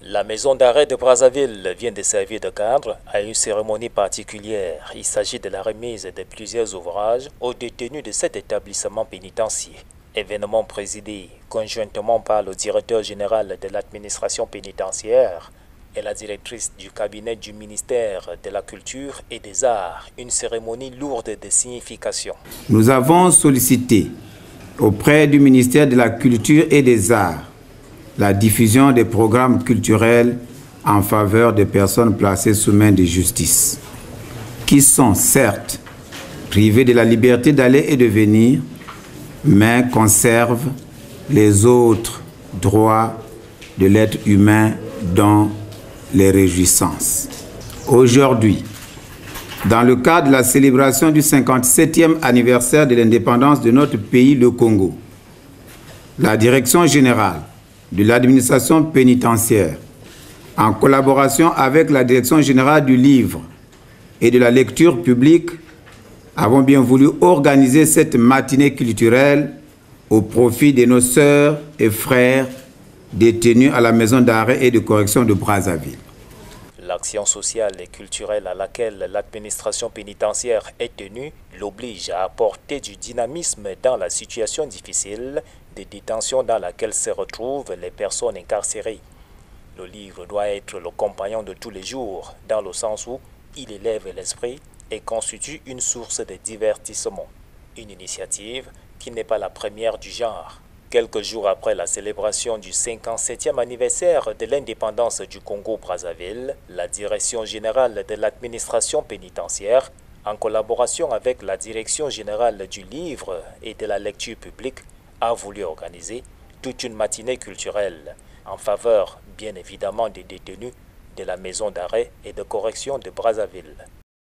La maison d'arrêt de Brazzaville vient de servir de cadre à une cérémonie particulière. Il s'agit de la remise de plusieurs ouvrages aux détenus de cet établissement pénitentiaire. Événement présidé conjointement par le directeur général de l'administration pénitentiaire et la directrice du cabinet du ministère de la Culture et des Arts. Une cérémonie lourde de signification. Nous avons sollicité auprès du ministère de la Culture et des Arts la diffusion des programmes culturels en faveur des personnes placées sous main de justice, qui sont certes privées de la liberté d'aller et de venir, mais conservent les autres droits de l'être humain dont les réjouissances. Aujourd'hui, dans le cadre de la célébration du 57e anniversaire de l'indépendance de notre pays, le Congo, la Direction générale de l'administration pénitentiaire, en collaboration avec la Direction générale du livre et de la lecture publique, avons bien voulu organiser cette matinée culturelle au profit de nos sœurs et frères détenus à la maison d'arrêt et de correction de Brazzaville. L'action sociale et culturelle à laquelle l'administration pénitentiaire est tenue l'oblige à apporter du dynamisme dans la situation difficile de détention dans laquelle se retrouvent les personnes incarcérées. Le livre doit être le compagnon de tous les jours, dans le sens où il élève l'esprit et constitue une source de divertissement. Une initiative qui n'est pas la première du genre. Quelques jours après la célébration du 57e anniversaire de l'indépendance du Congo-Brazzaville, la Direction générale de l'administration pénitentiaire, en collaboration avec la Direction générale du livre et de la lecture publique, a voulu organiser toute une matinée culturelle en faveur, bien évidemment, des détenus de la maison d'arrêt et de correction de Brazzaville.